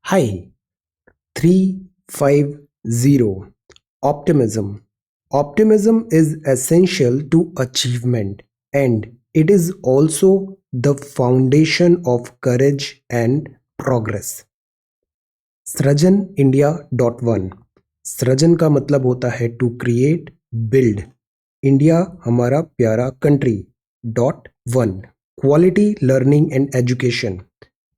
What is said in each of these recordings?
Hi, 350. Optimism. Optimism is essential to achievement and it is also the foundation of courage and progress. सृजन India dot one. सृजन का मतलब होता है to create, build. India हमारा प्यारा country. Dot one. Quality learning and education.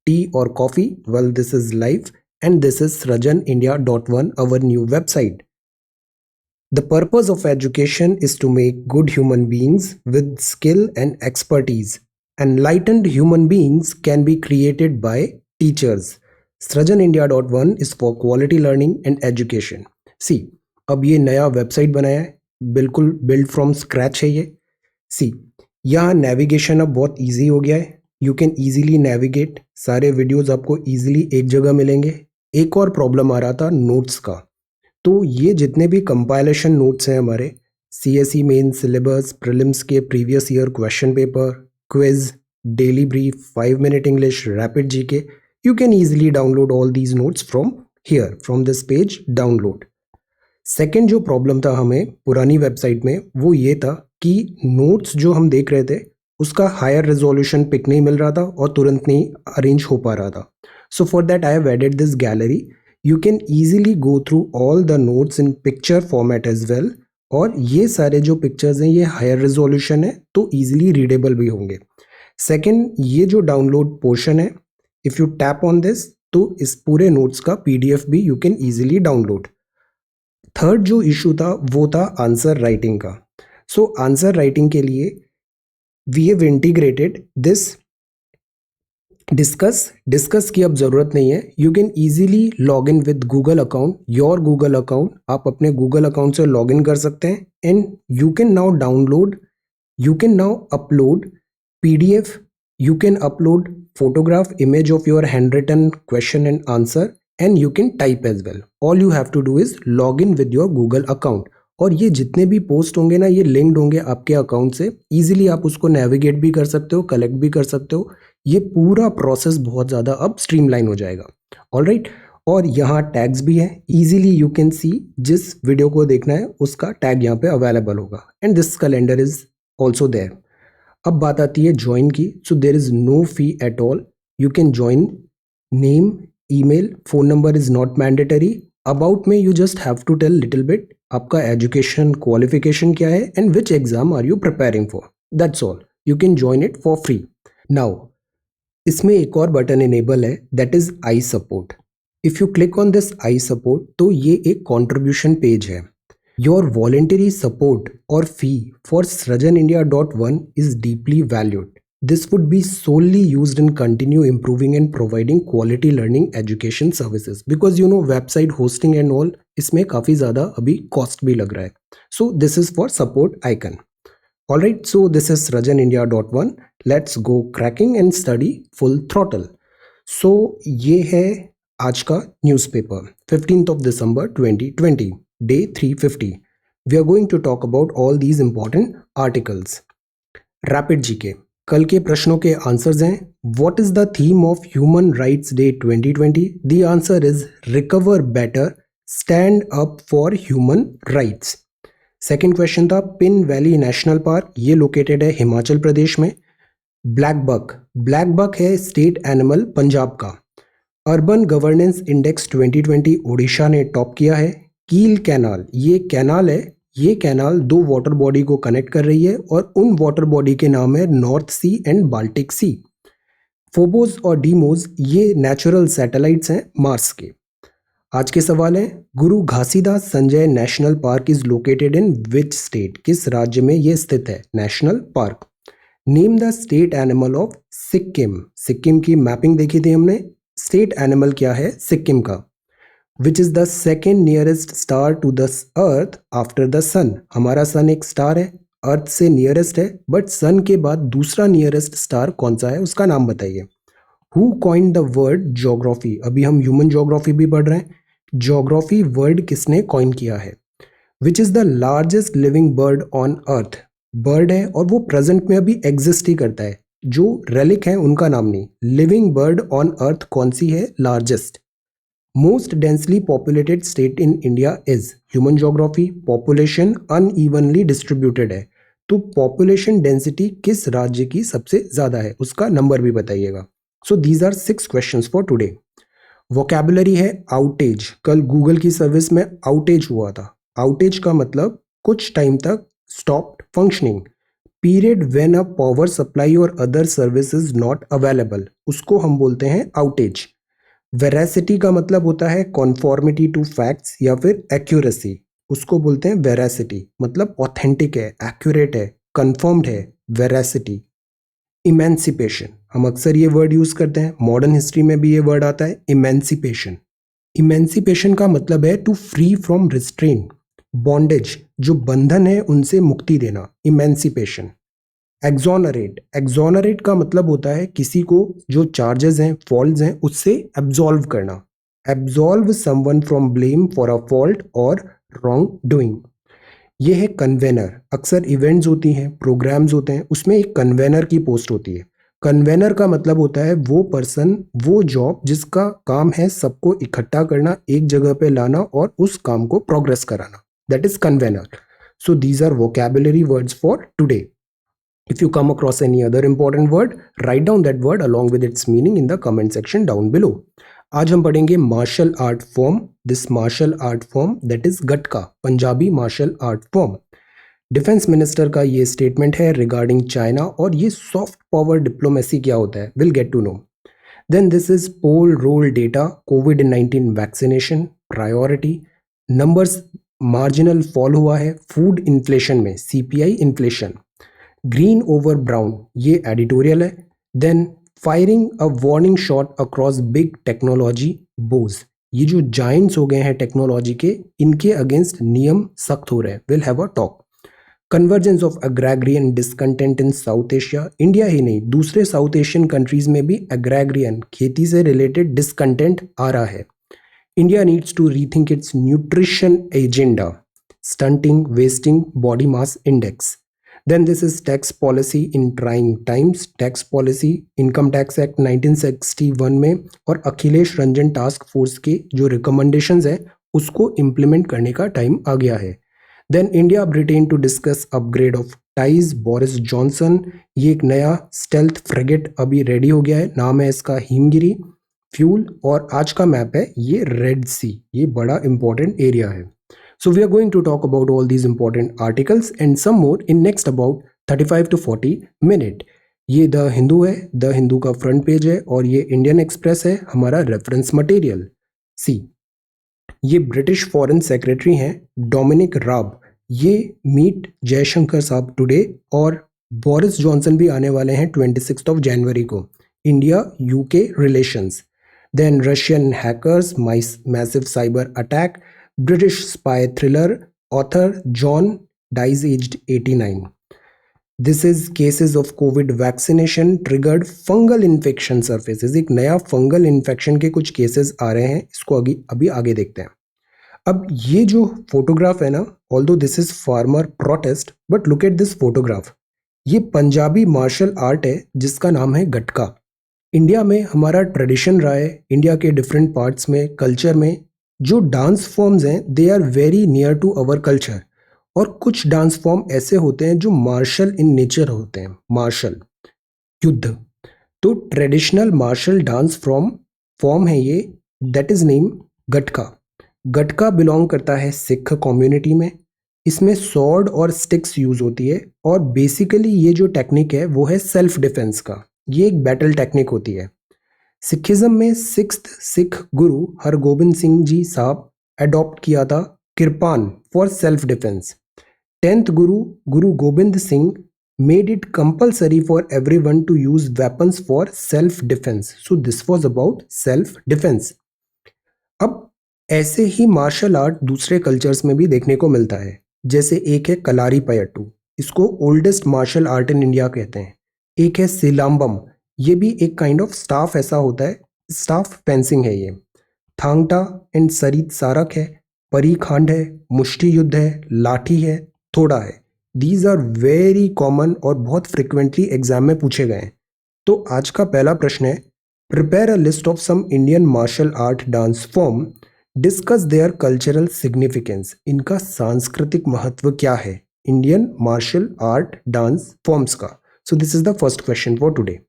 Tea or coffee? Well, this is live, and this is srajanindia.one, our new website. The purpose of education is to make good human beings with skill and expertise. Enlightened human beings can be created by teachers. srajanindia.one is for quality learning and education. See, अब ये नया website बनाया है, बिल्कुल build from scratch है ये. सी, यहाँ navigation अब बहुत इजी हो गया है. You can easily navigate. सारे वीडियोस आपको इजीली एक जगह मिलेंगे. एक और प्रॉब्लम आ रहा था नोट्स का. तो ये जितने भी कंपाइलेशन नोट्स हैं हमारे, सीएसई मेन सिलेबस, प्रीलिम्स के previous year question paper, quiz, daily brief, 5 minute English, rapid GK, you can easily download all these notes from here, from this page download. Second जो problem था हमें पुरानी website में, वो ये था कि नोट्स जो हम देख रहे थे उसका हायर रेजोल्यूशन पिक नहीं मिल रहा था और तुरंत नहीं अरेंज हो पा रहा था. So for that I have added this gallery. You can easily go through all the notes in picture format as well. और ये सारे जो पिक्चर्स हैं ये हायर रेजोल्यूशन है तो ईजिली रीडेबल भी होंगे. सेकेंड, ये जो डाउनलोड पोर्शन है, if you tap on this तो इस पूरे नोट्स का पीडीएफ भी you can easily download. Third जो इशू था वो था आंसर राइटिंग का. सो आंसर राइटिंग के लिए we have integrated this discuss की अब ज़रूरत नहीं है. You can easily log in with Google account, your Google account. आप अपने गूगल अकाउंट से लॉग इन कर सकते हैं and you can now download, you can now upload PDF, you can upload photograph, image of your handwritten question and answer, and you can type as well. All you have to do is log in with your Google account. और ये जितने भी post होंगे ना ये linked होंगे आपके account से. इजीली आप उसको नेविगेट भी कर सकते हो, कलेक्ट भी कर सकते हो. ये पूरा प्रोसेस बहुत ज़्यादा अब स्ट्रीमलाइन हो जाएगा. ऑलराइट. और यहाँ टैग्स भी हैं. इजीली यू कैन सी जिस वीडियो को देखना है उसका टैग यहाँ पे अवेलेबल होगा. And this calendar is also there. अब बात आती है ज्वाइन की. So there is no fee at all. You can join. Name, email, phone number is not mandatory. About में you just have to tell little bit आपका education qualification क्या है and which exam are you preparing for. That's all. You can join it for free. Now इसमें एक और button enable है, that is I support. If you click on this I support तो ये एक contribution page है. Your voluntary support or fee for srajanindia.one is deeply valued. This would be solely used in continue improving and providing quality learning education services. Because you know website hosting and all इसमें काफ़ी ज़्यादा अभी cost भी लग रहा है. So this is for support icon. Alright, so this is srajanindia.one. Let's go cracking and study full throttle. So ये है आज का newspaper 15th of December 2020. Day 350. We are going to talk about all these important articles. Rapid GK. कल के प्रश्नों के answers हैं. What is the theme of Human Rights Day 2020? The answer is recover better, stand up for human rights. Second question था pin valley national park, ये located है हिमाचल प्रदेश में. Black buck है स्टेट एनिमल पंजाब का. अर्बन गवर्नेंस इंडेक्स 2020 ओडिशा ने top किया है. कील कैनाल, ये कैनाल है, ये कैनाल दो वाटर बॉडी को कनेक्ट कर रही है और उन वाटर बॉडी के नाम है North Sea and Baltic Sea. Phobos और डीमोस ये नेचुरल सैटेलाइट्स हैं मार्स के. आज के सवाल हैं Guru Ghasidas Sanjay national park is located in which state? किस राज्य में ये स्थित है national park? Name the state animal of Sikkim. Sikkim की मैपिंग देखी थी हमने. स्टेट एनिमल क्या है सिक्किम का? Which is the second nearest star to the earth after the sun? हमारा सन एक स्टार है, अर्थ से नियरेस्ट है, बट सन के बाद दूसरा नियरेस्ट स्टार कौन सा है उसका नाम बताइए. Who coined the word geography? अभी हम ह्यूमन ज्योग्राफी भी पढ़ रहे हैं. ज्योग्राफी वर्ड किसने कॉइन किया है? विच is the largest living bird on earth? Bird है और वो प्रेजेंट में अभी एग्जिस्ट ही करता है. जो रेलिक है उनका नाम नहीं. लिविंग बर्ड ऑन अर्थ कौन सी है largest? Most densely populated state in India is, human geography, population unevenly distributed है, तो पॉपुलेशन डेंसिटी किस राज्य की सबसे ज्यादा है उसका नंबर भी बताइएगा। So these are 6 questions for today. Vocabulary है आउटेज, कल गूगल की सर्विस में आउटेज हुआ था। आउटेज का मतलब कुछ टाइम तक stopped functioning. Period when a power supply और other service is not available, उसको हम बोलते हैं आउटेज। वेरासिटी का मतलब होता है कॉन्फॉर्मिटी टू फैक्ट्स या फिर एक्यूरेसी, उसको बोलते हैं वेरासिटी, मतलब ऑथेंटिक है, एक्यूरेट है, कंफर्म्ड है, वेरासिटी। इमेंसिपेशन, हम अक्सर ये वर्ड यूज करते हैं, मॉडर्न हिस्ट्री में भी ये वर्ड आता है इमेंसिपेशन। इमेंसिपेशन का मतलब है to free from restrain, bondage, जो बंधन है उनसे मुक्ति देना, इमेंसिपेशन। एक्सोनरेट, एक्सोनरेट का मतलब होता है किसी को जो चार्जेस हैं, फॉल्ट्स हैं, उससे एब्जॉल्व करना, absolve someone from blame for a fault और रॉन्ग डूइंग। ये है कन्वेनर, अक्सर इवेंट्स होती हैं, प्रोग्राम्स होते हैं, उसमें एक कन्वेनर की पोस्ट होती है। कन्वेनर का मतलब होता है वो पर्सन, वो जॉब जिसका काम है सबको इकट्ठा करना, एक जगह पे लाना और उस काम को प्रोग्रेस कराना, that is convener. So these are vocabulary words for today. If you come across any other important word, write down that word along with its meaning in the comment section down below. आज हम पढ़ेंगे martial art form, this martial art form that is Gatka, Punjabi martial art form. Defence minister का ये statement है regarding China, और ये soft power diplomacy क्या होता है, will get to know. Then this is poll roll data, कोविड-19 vaccination priority, numbers marginal fall हुआ है फूड इन्फ्लेशन में, CPI inflation. Green over brown, ये एडिटोरियल है। Then firing a warning shot across big technology bows, ये जो Giants हो गए हैं टेक्नोलॉजी के, इनके अगेंस्ट नियम सख्त हो रहे हैं, will have a talk. Convergence of agrarian discontent in South Asia, India ही नहीं दूसरे साउथ एशियन कंट्रीज में भी एग्रैग्रियन, खेती से रिलेटेड डिसकंटेंट आ रहा है। India needs to rethink its nutrition agenda, stunting, wasting, body mass index. Then this is tax policy in trying times, tax policy, income tax act 1961 में और अखिलेश रंजन टास्क फोर्स के जो रिकमेंडेशंस है उसको इम्प्लीमेंट करने का टाइम आ गया है। Then India Britain to discuss upgrade of ties, Boris Johnson, ये एक नया स्टेल्थ फ्रिगेट अभी रेडी हो गया है, नाम है इसका हिमगिरी। फ्यूल, और आज का मैप है ये रेड सी, ये बड़ा इंपॉर्टेंट एरिया है। So we are going to talk about all these important articles and some more in next about 35 to 40 minute. ये द हिंदू है, द हिंदू का फ्रंट पेज है, और ये इंडियन एक्सप्रेस है हमारा रेफरेंस मटेरियल। सी, ये ब्रिटिश फॉरेन सेक्रेटरी हैं डोमिनिक राब, ये मीट जयशंकर साहब टुडे, और बोरिस जॉनसन भी आने वाले हैं 26 ऑफ जनवरी को। India UK relations. Then Russian hackers, massive cyber attack, British spy thriller, author John dies aged 89. This is cases of COVID vaccination triggered fungal infection surfaces. एक नया फंगल इन्फेक्शन के कुछ केसेस आ रहे हैं, इसको अभी आगे देखते हैं। अब ये जो फोटोग्राफ है ना, although this is farmer protest, but look at this photograph. ये पंजाबी मार्शल आर्ट है जिसका नाम है गटका। इंडिया में हमारा ट्रेडिशन रहा है, इंडिया के डिफरेंट पार्ट्स में, कल्चर में जो डांस फॉर्म्स हैं they are very near to our culture, और कुछ डांस फॉर्म ऐसे होते हैं जो मार्शल इन नेचर होते हैं, मार्शल युद्ध। तो ट्रेडिशनल मार्शल डांस फॉर्म है ये, that is name gatka. Gatka belong करता है सिख कम्युनिटी में, इसमें सॉर्ड और स्टिक्स यूज होती है, और बेसिकली ये जो टेक्निक है वो है सेल्फ डिफेंस का, ये एक बैटल टेक्निक होती है। सिखिज्म में सिक्स्थ सिख गुरु हरगोबिंद सिंह जी साहब अडॉप्ट किया था kirpan for self defence. 10th Guru Gobind Singh made it compulsory for everyone to use weapons for self defence, so this was about self defence. अब ऐसे ही मार्शल आर्ट दूसरे कल्चर्स में भी देखने को मिलता है, जैसे एक है कलारी पयट्टू, इसको oldest martial art in India कहते हैं। एक है सिलाम्बम, ये भी एक काइंड ऑफ स्टाफ ऐसा होता है, स्टाफ फेंसिंग है ये। थांगटा एंड सरीत सारक है, परी खांड है, मुष्टि युद्ध है, लाठी है, थोड़ा है। दीज आर वेरी कॉमन और बहुत फ्रिक्वेंटली एग्जाम में पूछे गए हैं। तो आज का पहला प्रश्न है, Prepare a list of some Indian martial art dance form. Discuss their cultural significance. इनका सांस्कृतिक महत्व क्या है Indian martial art dance forms का. So this is the first question for today.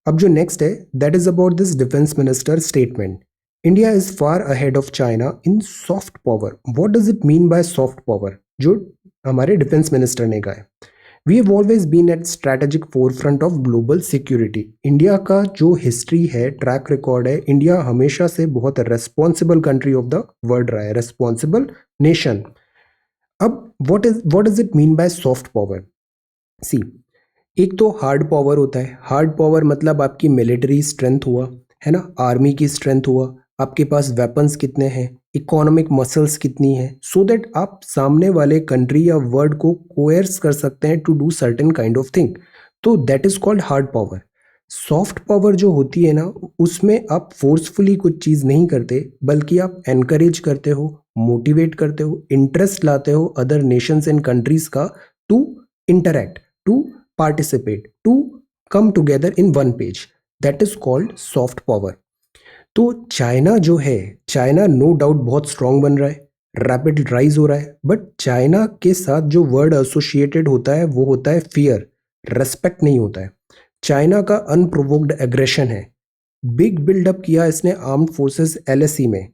अब जो नेक्स्ट है that is about this defence minister statement. India is far ahead of China in soft power. What does it mean by soft power, जो हमारे defence minister ने कहा है. We have always been at strategic forefront of global security. India का जो history है, track record है, India हमेशा से बहुत responsible country of the world रहा है, रेस्पॉन्सिबल नेशन. अब what does it mean by soft power. See, एक तो हार्ड पावर होता है. हार्ड पावर मतलब आपकी मिलिट्री स्ट्रेंथ हुआ, है ना, आर्मी की स्ट्रेंथ हुआ, आपके पास वेपन्स कितने हैं, इकोनॉमिक मसल्स कितनी है, सो दैट आप सामने वाले कंट्री या वर्ड को कोयर्स कर सकते हैं to do certain kind of thing. तो that is called hard power. Soft power जो होती है ना, उसमें आप फोर्सफुली कुछ चीज़ नहीं करते, बल्कि आप एनकरेज करते हो, मोटिवेट करते हो, इंटरेस्ट लाते हो अदर नेशंस एंड कंट्रीज का to interact, to participate, to come together in one page. That is called soft power. तो चाइना जो है, चाइना नो डाउट बहुत स्ट्रांग बन रहा है, रैपिड राइज हो रहा है, बट चाइना के साथ जो वर्ड एसोसिएटेड होता है वो होता है फियर, रेस्पेक्ट नहीं होता है. चाइना का अनप्रोवोक्ड एग्रेशन है. बिग बिल्डअप किया इसने आर्म्ड फोर्सेस एलएसई में.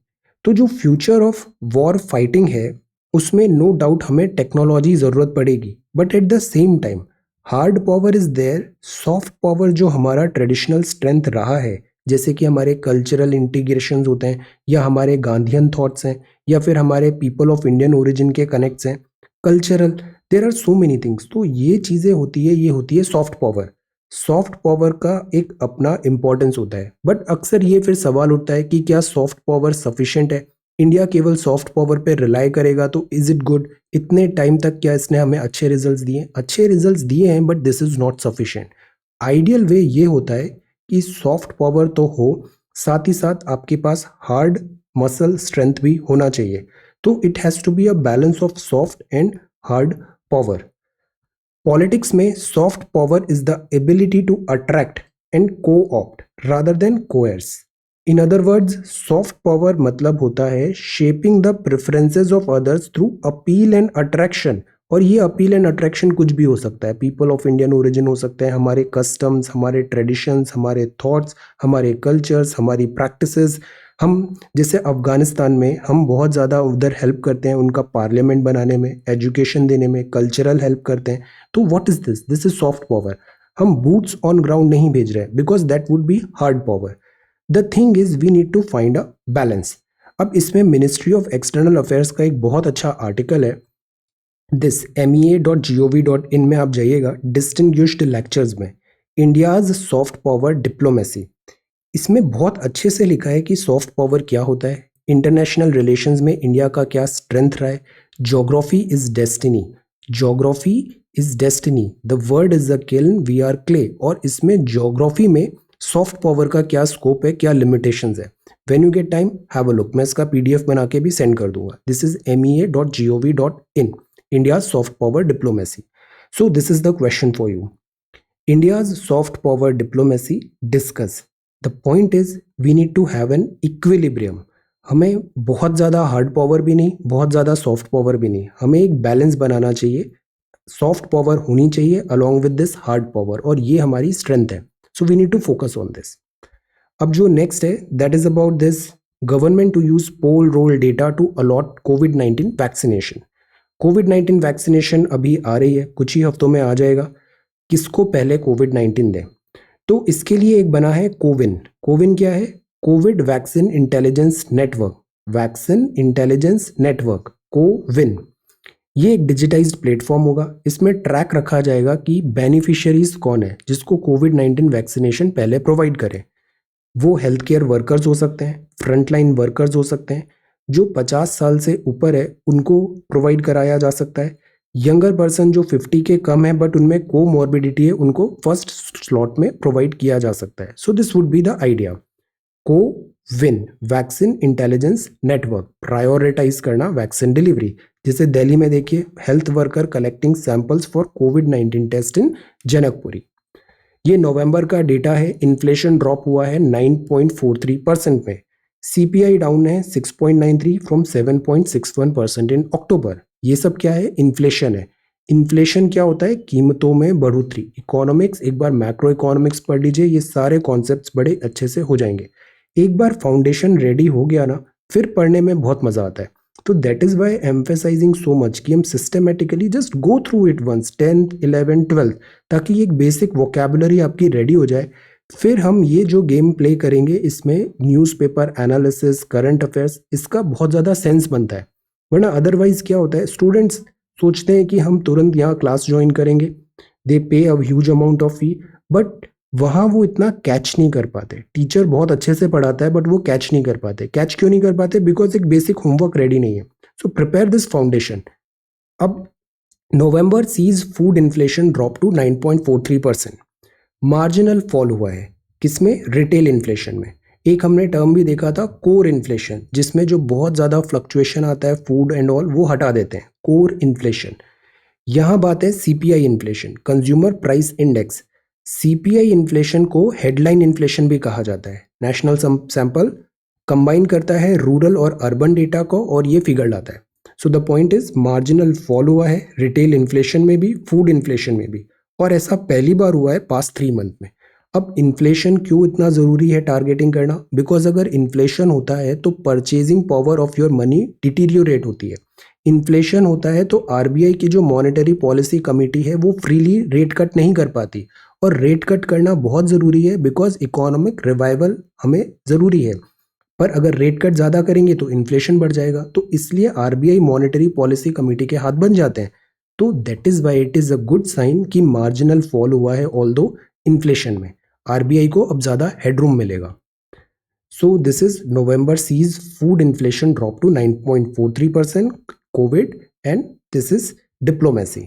तो जो फ्यूचर ऑफ वॉर फाइटिंग है उसमें नो डाउट हमें टेक्नोलॉजी ज़रूरत पड़ेगी, but at the same time hard power is there. Soft power जो हमारा ट्रेडिशनल स्ट्रेंथ रहा है, जैसे कि हमारे कल्चरल इंटीग्रेशन होते हैं, या हमारे गांधीयन थॉट्स हैं, या फिर हमारे पीपल ऑफ इंडियन ओरिजिन के कनेक्ट्स हैं, cultural, there are so many things. तो ये चीज़ें होती है, ये होती है सॉफ्ट पावर. सॉफ्ट पावर का एक अपना इंपॉर्टेंस होता है, बट अक्सर ये फिर सवाल उठता है कि क्या सॉफ्ट पावर सफिशिएंट है. इंडिया केवल सॉफ्ट पावर पे रिलाई करेगा तो इज इट गुड. इतने टाइम तक क्या इसने हमें अच्छे रिजल्ट्स दिए, अच्छे रिजल्ट्स दिए हैं, but this is not sufficient. Ideal way ये होता है कि सॉफ्ट पावर तो हो, साथ ही साथ आपके पास हार्ड मसल स्ट्रेंथ भी होना चाहिए. तो it has to be a balance of soft and hard power. Politics में soft power is the ability to attract and co-opt rather than coerce. In other words, soft power मतलब होता है shaping the preferences of others through appeal and attraction. और ये appeal and attraction कुछ भी हो सकता है. पीपल ऑफ इंडियन ओरिजिन हो सकते हैं, हमारे कस्टम्स, हमारे ट्रेडिशंस, हमारे थॉट्स, हमारे कल्चर्स, हमारी प्रैक्टिसेस. हम जैसे अफगानिस्तान में हम बहुत ज़्यादा उधर हेल्प करते हैं उनका पार्लियामेंट बनाने में, एजुकेशन देने में, कल्चरल हेल्प करते हैं. तो what is this, this is soft power. हम बूट्स ऑन ग्राउंड नहीं भेज रहे because that would be hard power. The thing is we need to find a balance. अब इसमें मिनिस्ट्री ऑफ एक्सटर्नल अफेयर्स का एक बहुत अच्छा आर्टिकल है, दिस mea.gov.in में आप जाइएगा, डिस्टिंग्विश्ड लेक्चर्स में, इंडियाज सॉफ्ट पावर डिप्लोमेसी. इसमें बहुत अच्छे से लिखा है कि सॉफ्ट पावर क्या होता है, इंटरनेशनल रिलेशंस में इंडिया का क्या स्ट्रेंथ रहा है. Geography is destiny, geography is destiny, the world is a kiln, we are clay. और इसमें ज्योग्राफी में सॉफ्ट पावर का क्या स्कोप है, क्या लिमिटेशंस है. When you get time have a look. मैं इसका पीडीएफ बना के भी सेंड कर दूंगा. This is mea.gov.in, India's soft power diplomacy. So this is the question for you. India's soft power diplomacy discuss. The point is we need to have an equilibrium. हमें बहुत ज़्यादा हार्ड पावर भी नहीं, बहुत ज़्यादा soft power भी नहीं, हमें एक बैलेंस बनाना चाहिए. सॉफ्ट पावर होनी चाहिए along with this hard power, और ये हमारी स्ट्रेंथ है. So we need to focus on this. अब जो नेक्स्ट है that is about this government to use poll roll data to allot कोविड-19 वैक्सीनेशन. कोविड-19 वैक्सीनेशन अभी आ रही है, कुछ ही हफ्तों में आ जाएगा. किसको पहले कोविड-19 दें, तो इसके लिए एक बना है कोविन. कोविन क्या है, Covid vaccine intelligence network. Vaccine intelligence network, CoWIN. ये एक डिजिटाइज्ड प्लेटफॉर्म होगा. इसमें ट्रैक रखा जाएगा कि बेनिफिशियरीज कौन है जिसको कोविड-19 वैक्सीनेशन पहले प्रोवाइड करें. वो हेल्थ केयर वर्कर्स हो सकते हैं, फ्रंटलाइन वर्कर्स हो सकते हैं, जो 50 साल से ऊपर है उनको प्रोवाइड कराया जा सकता है. यंगर पर्सन जो 50 के कम है बट उनमें कोमॉर्बिडिटी है, उनको फर्स्ट स्लॉट में प्रोवाइड किया जा सकता है. So this would be the idea. CoWIN vaccine intelligence network, prioritise करना वैक्सीन डिलीवरी. जैसे दिल्ली में देखिए, health worker collecting samples for कोविड-19 टेस्ट इन जनकपुरी. ये नवंबर का डेटा है, इन्फ्लेशन ड्रॉप हुआ है 9.43% में, सीपीआई डाउन है 6.93 फ्रॉम 7.61% इन अक्टूबर। ये सब क्या है? इन्फ्लेशन है। इन्फ्लेशन क्या होता है? कीमतों में बढ़ोतरी। इकोनॉमिक्स, एक बार मैक्रो इकोनॉमिक्स पढ़ लीजिए, ये सारे कॉन्सेप्ट्स बड़े अच्छे से हो जाएंगे। एक बार फाउंडेशन रेडी हो गया ना, फिर पढ़ने में बहुत मजा आता है। तो that is why emphasising so much कि हम systematically just go through it once, 10th 11th 12th, ताकि एक बेसिक वोकेबुलरी आपकी रेडी हो जाए। फिर हम ये जो गेम प्ले करेंगे, इसमें न्यूज़पेपर एनालिसिस, करंट अफेयर्स, इसका बहुत ज़्यादा सेंस बनता है। वरना अदरवाइज क्या होता है, स्टूडेंट्स सोचते हैं कि हम तुरंत यहाँ क्लास ज्वाइन करेंगे, दे पे a huge amount of fee, but वहाँ वो इतना कैच नहीं कर पाते। टीचर बहुत अच्छे से पढ़ाता है बट वो कैच नहीं कर पाते। कैच क्यों नहीं कर पाते? बिकॉज एक बेसिक होमवर्क रेडी नहीं है। So prepare this foundation. अब November sees food inflation drop to 9.43%। Marginal fall हुआ है किसमें? रिटेल इन्फ्लेशन में। एक हमने टर्म भी देखा था कोर इन्फ्लेशन, जिसमें जो बहुत ज़्यादा फ्लक्चुएशन आता है फूड एंड ऑल, वो हटा देते हैं, कोर इन्फ्लेशन। यहाँ बात है CPI inflation, consumer price index. CPI inflation को हेडलाइन इन्फ्लेशन भी कहा जाता है। नेशनल सैंपल कंबाइन करता है रूरल और अर्बन डेटा को और ये फिगर लाता है। So the point is marginal fall हुआ है रिटेल इन्फ्लेशन में भी, फूड इन्फ्लेशन में भी, और ऐसा पहली बार हुआ है पास्ट 3 मंथ में। अब इन्फ्लेशन क्यों इतना ज़रूरी है टारगेटिंग करना? बिकॉज अगर इन्फ्लेशन होता है तो purchasing power of your money deteriorate होती है। इन्फ्लेशन होता है तो आरबीआई की जो मॉनेटरी पॉलिसी कमेटी है वो फ्रीली रेट कट नहीं कर पाती, और रेट कट करना बहुत ज़रूरी है बिकॉज इकोनॉमिक रिवाइवल हमें ज़रूरी है। पर अगर रेट कट ज़्यादा करेंगे तो इन्फ्लेशन बढ़ जाएगा, तो इसलिए आरबीआई मॉनेटरी पॉलिसी कमेटी के हाथ बन जाते हैं। तो that is why it is a good sign कि मार्जिनल फॉल हुआ है ऑल दो इन्फ्लेशन में। आरबीआई को अब ज़्यादा हेडरूम मिलेगा। So this is November sees food inflation drop to 9.43%, COVID, and this is diplomacy.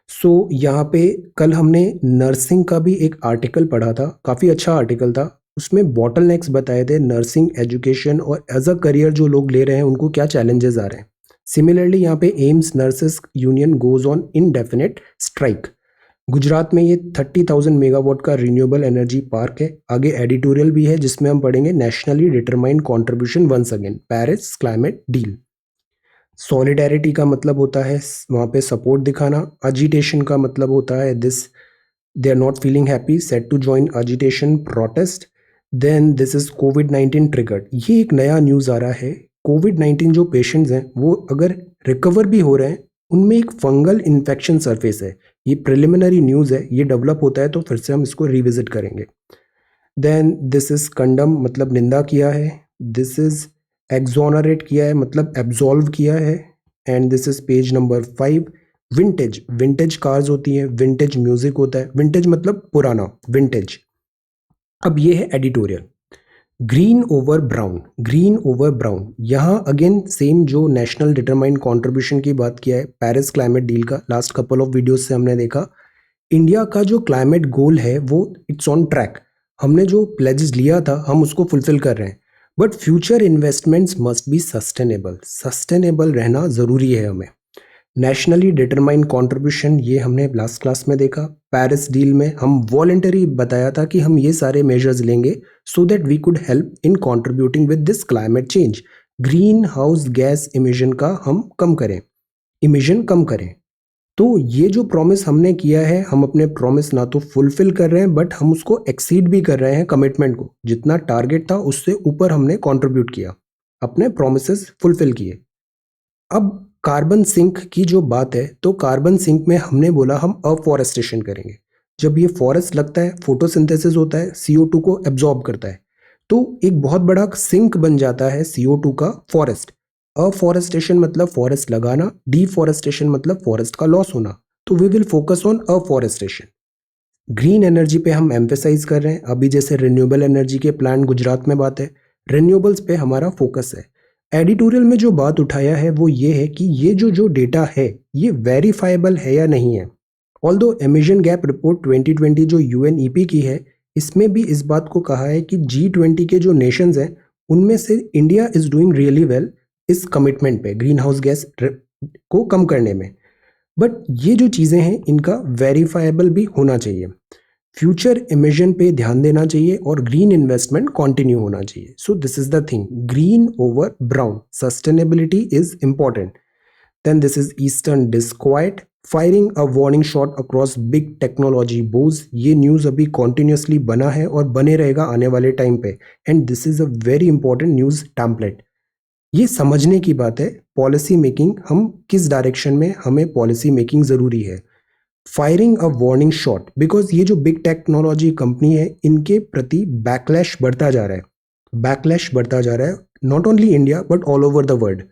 So यहाँ पे कल हमने नर्सिंग का भी एक आर्टिकल पढ़ा था, काफ़ी अच्छा आर्टिकल था। उसमें बॉटल नेक्स बताए थे नर्सिंग एजुकेशन और एज अ करियर जो लोग ले रहे हैं उनको क्या चैलेंजेस आ रहे हैं। सिमिलरली यहाँ पे AIIMS nurses union goes on indefinite strike. Gujarat में ये 30,000 मेगावाट का रिन्यूएबल एनर्जी पार्क है। आगे एडिटोरियल भी है जिसमें हम पढ़ेंगे nationally determined contribution once again, Paris climate deal. Solidarity का मतलब होता है वहाँ पे सपोर्ट दिखाना। अजिटेशन का मतलब होता है this, they are not feeling happy, set to join agitation protest. Then this is कोविड-19 ट्रिगर्ड। ये एक नया न्यूज़ आ रहा है, कोविड-19 जो पेशेंट्स हैं वो अगर रिकवर भी हो रहे हैं, उनमें एक फंगल इन्फेक्शन सरफेस है। ये प्रिलिमिनरी न्यूज़ है, ये डेवलप होता है तो फिर से हम इसको रिविजिट करेंगे। देन दिस इज कंडम, मतलब निंदा किया है। दिस इज एक्सोनरेट किया है, मतलब एब्जॉल्व किया है। And this is page number 5। Vintage, vintage cars होती हैं, विंटेज म्यूजिक होता है। विंटेज मतलब पुराना, विंटेज। अब ये है editorial. Green over brown, green over brown. यहाँ अगेन सेम जो नेशनल डिटरमाइंड कंट्रीब्यूशन की बात किया है, पेरिस क्लाइमेट डील का लास्ट कपल ऑफ वीडियोस से हमने देखा। इंडिया का जो क्लाइमेट गोल है वो इट्स ऑन ट्रैक। हमने जो प्लेजेस लिया था हम उसको फुलफिल कर रहे हैं। But future investments must be sustainable, sustainable रहना ज़रूरी है हमें। नेशनली डिटरमाइंड कंट्रीब्यूशन, ये हमने लास्ट क्लास में देखा। पेरिस डील में हम वॉलेंटरी बताया था कि हम ये सारे मेजर्स लेंगे so that we could help in contributing with this climate change. Green house gas emission का हम कम करें, इमिशन कम करें। तो ये जो प्रॉमिस हमने किया है, हम अपने प्रॉमिस ना तो फुलफिल कर रहे हैं बट हम उसको एक्सीड भी कर रहे हैं। कमिटमेंट को, जितना टारगेट था उससे ऊपर हमने कंट्रीब्यूट किया, अपने प्रोमिसेस फुलफिल किए। अब कार्बन सिंक की जो बात है, तो कार्बन सिंक में हमने बोला हम अफॉरेस्टेशन करेंगे। जब ये फॉरेस्ट लगता है, फोटोसिंथेसिस होता है, CO2 को एब्जॉर्ब करता है, तो एक बहुत बड़ा सिंक बन जाता है CO2 का फॉरेस्ट। अफॉरेस्टेशन मतलब फॉरेस्ट लगाना, डिफॉरेस्टेशन मतलब फॉरेस्ट का लॉस होना। तो we will focus on afforestation. Green energy पे हम एम्फेसाइज कर रहे हैं। अभी जैसे रिन्यूएबल एनर्जी के प्लांट गुजरात में बात है, रिन्यूएबल्स पे हमारा फोकस है। एडिटोरियल में जो बात उठाया है वो ये है कि ये जो डेटा है ये वेरीफाइबल है या नहीं है। ऑल्दो एमिशन गैप रिपोर्ट 2020 जो UNEP की है, इसमें भी इस बात को कहा है कि G20 के जो नेशंस हैं उनमें से India is doing really well इस कमिटमेंट पे, ग्रीन हाउस गैस को कम करने में। बट ये जो चीज़ें हैं इनका वेरीफाइबल भी होना चाहिए। फ्यूचर इमिशन पे ध्यान देना चाहिए और ग्रीन इन्वेस्टमेंट कंटिन्यू होना चाहिए. So this is the thing, green over brown, sustainability is important. Then this is eastern disquiet, firing a warning shot across big technology bows. ये न्यूज़ अभी कॉन्टिन्यूसली बना है और बने रहेगा आने वाले टाइम पे. And this is a very important news template. ये समझने की बात है पॉलिसी मेकिंग, हम किस डायरेक्शन में हमें पॉलिसी मेकिंग ज़रूरी है. Firing a warning shot, because ये जो बिग टेक्नोलॉजी कंपनी है इनके प्रति बैकलैश बढ़ता जा रहा है. बैकलैश बढ़ता जा रहा है, not only India but all over the world.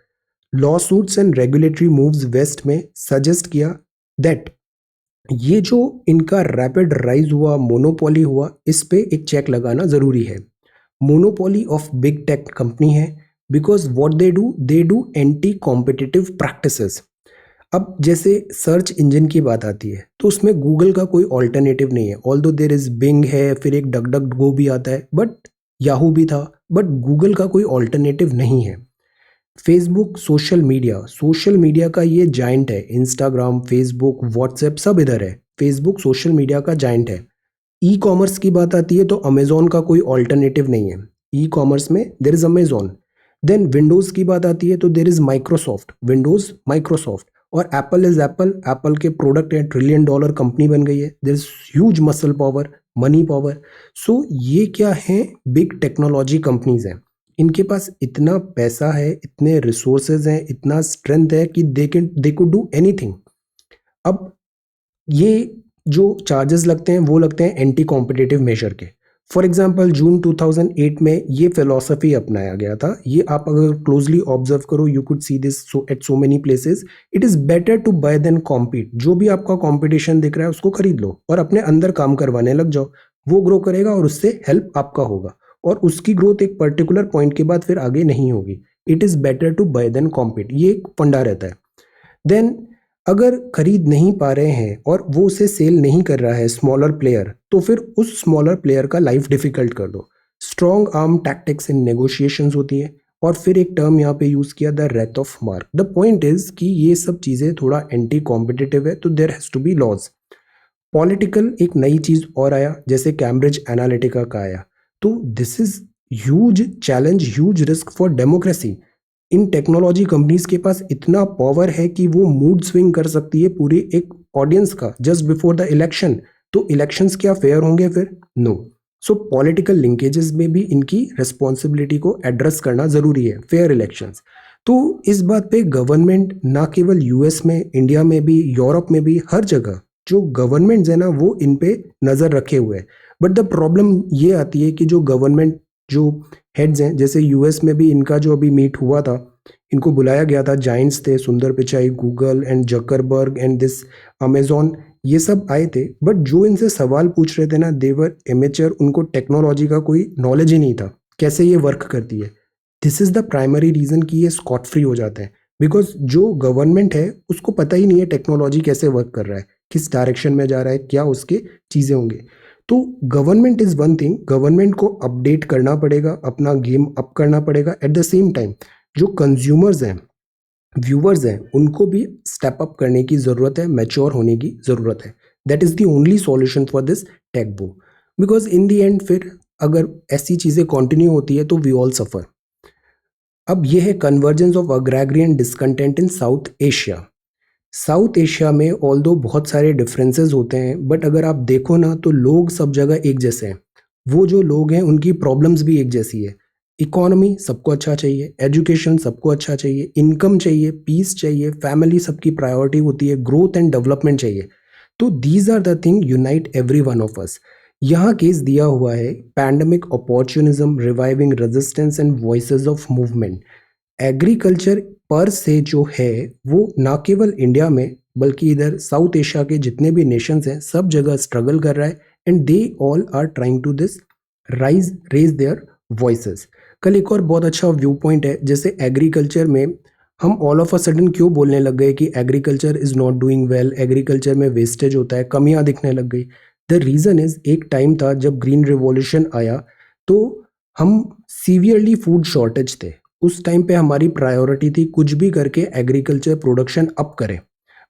Lawsuits and regulatory moves west में सजेस्ट किया दैट ये जो इनका रैपिड राइज हुआ, मोनोपोली हुआ, इस पे एक चेक लगाना ज़रूरी है. Monopoly of big tech company है because what they do anti competitive practices. अब जैसे सर्च इंजन की बात आती है तो उसमें गूगल का कोई ऑल्टरनेटिव नहीं है. ऑल्दो देयर इज बिंग है, फिर एक डक डक गो भी आता है, बट याहू भी था, बट गूगल का कोई ऑल्टरनेटिव नहीं है. फेसबुक, सोशल मीडिया का ये जाइंट है. इंस्टाग्राम, फेसबुक, व्हाट्सएप सब इधर है. फेसबुक सोशल मीडिया का जाइंट है. ई कॉमर्स की बात आती है तो अमेजोन का कोई ऑल्टरनेटिव नहीं है. ई कॉमर्स में there is Amazon. Then Windows की बात आती है तो there is Microsoft, Windows Microsoft. और एप्पल इज एप्पल, एप्पल के प्रोडक्ट है, $1 ट्रिलियन कंपनी बन गई है. There is huge muscle power, money power. So ये क्या है, बिग टेक्नोलॉजी कंपनीज हैं. इनके पास इतना पैसा है, इतने रिसोर्सेज हैं, इतना स्ट्रेंथ है कि दे कुड डू एनीथिंग. अब ये जो चार्जेस लगते हैं वो लगते हैं एंटी कॉम्पिटिटिव मेजर के. फॉर एग्जांपल जून 2008 में ये फिलॉसफी अपनाया गया था. ये आप अगर क्लोजली ऑब्जर्व करो, you could see this at so many places. It is better to buy than compete. जो भी आपका कॉम्पिटिशन दिख रहा है उसको खरीद लो और अपने अंदर काम करवाने लग जाओ. वो ग्रो करेगा और उससे हेल्प आपका होगा, और उसकी ग्रोथ एक पर्टिकुलर पॉइंट के बाद फिर आगे नहीं होगी. It is better to buy than compete, ये एक फंडा रहता है. देन अगर खरीद नहीं पा रहे हैं और वो उसे सेल नहीं कर रहा है स्मॉलर प्लेयर, तो फिर उस स्मॉलर प्लेयर का लाइफ डिफिकल्ट कर दो. स्ट्रॉन्ग आर्म टैक्टिक्स इन नेगोशिएशंस होती है. और फिर एक टर्म यहाँ पे यूज़ किया, the wrath of Mark. The point is कि ये सब चीज़ें थोड़ा एंटी कॉम्पिटिटिव है, तो there has to be laws. Political एक नई चीज़ और आया, जैसे कैम्ब्रिज एनालिटिका का आया. तो this is huge challenge, huge risk for democracy. In technology companies के पास इतना पावर है कि वो मूड स्विंग कर सकती है पूरे एक ऑडियंस का जस्ट बिफोर द इलेक्शन. तो इलेक्शंस क्या फेयर होंगे फिर? नो. सो पॉलिटिकल लिंकेजेस में भी इनकी रिस्पॉन्सिबिलिटी को एड्रेस करना ज़रूरी है, फेयर इलेक्शंस. तो इस बात पे गवर्नमेंट, ना केवल यूएस में, इंडिया में भी, यूरोप में भी, हर जगह जो गवर्नमेंट्स है ना वो इन पे नज़र रखे हुए हैं. बट द प्रॉब्लम ये आती है कि जो गवर्नमेंट, जो हेड्स हैं, जैसे यूएस में भी इनका जो अभी मीट हुआ था, इनको बुलाया गया था, जाइंट्स थे, सुंदर Pichai, Google and Zuckerberg and this Amazon, ये सब आए थे. बट जो इनसे सवाल पूछ रहे थे ना, देवर एमेचर, उनको टेक्नोलॉजी का कोई नॉलेज ही नहीं था, कैसे ये वर्क करती है. This is the primary reason कि ये स्कॉट फ्री हो जाते हैं. बिकॉज जो गवर्नमेंट है उसको पता ही नहीं है टेक्नोलॉजी कैसे वर्क कर रहा है, किस डायरेक्शन में जा रहा है, क्या उसके चीज़ें होंगे. तो government is one thing, government को अपडेट करना पड़ेगा, अपना गेम अप करना पड़ेगा. एट द सेम टाइम जो कंज्यूमर्स हैं, व्यूअर्स हैं, उनको भी स्टेप अप करने की ज़रूरत है, मैच्योर होने की ज़रूरत है. That is the only solution for this take boom. Because in the and फिर अगर ऐसी चीज़ें कंटिन्यू होती है तो वी ऑल सफ़र. अब ये है convergence of agrarian discontent in South Asia. South Asia में ऑल्दो बहुत सारे डिफरेंसेस होते हैं, बट अगर आप देखो ना तो लोग सब जगह एक जैसे हैं. वो जो लोग हैं उनकी प्रॉब्लम्स भी एक जैसी है. इकोनॉमी सबको अच्छा चाहिए, एजुकेशन सबको अच्छा चाहिए, इनकम चाहिए, पीस चाहिए, फैमिली सबकी प्रायोरिटी होती है, ग्रोथ एंड डेवलपमेंट चाहिए. तो these are the thing unite every one of us. यहाँ केस दिया हुआ है, pandemic opportunism, reviving resistance and voices of movement. Agriculture पर से जो है वो ना केवल इंडिया में बल्कि इधर साउथ एशिया के जितने भी नेशंस हैं सब जगह स्ट्रगल कर रहा है. And they all are trying to this raise their voices. कल एक और बहुत अच्छा व्यू पॉइंट है, जैसे एग्रीकल्चर में हम ऑल ऑफ अ सडन क्यों बोलने लग गए कि agriculture is not doing well, agriculture में वेस्टेज होता है, कमियां दिखने लग गई. द रीज़न इज़, एक टाइम था जब ग्रीन रिवॉल्यूशन आया तो हम सीवियरली फूड शॉर्टेज थे. उस टाइम पे हमारी प्रायोरिटी थी कुछ भी करके एग्रीकल्चर प्रोडक्शन अप करें.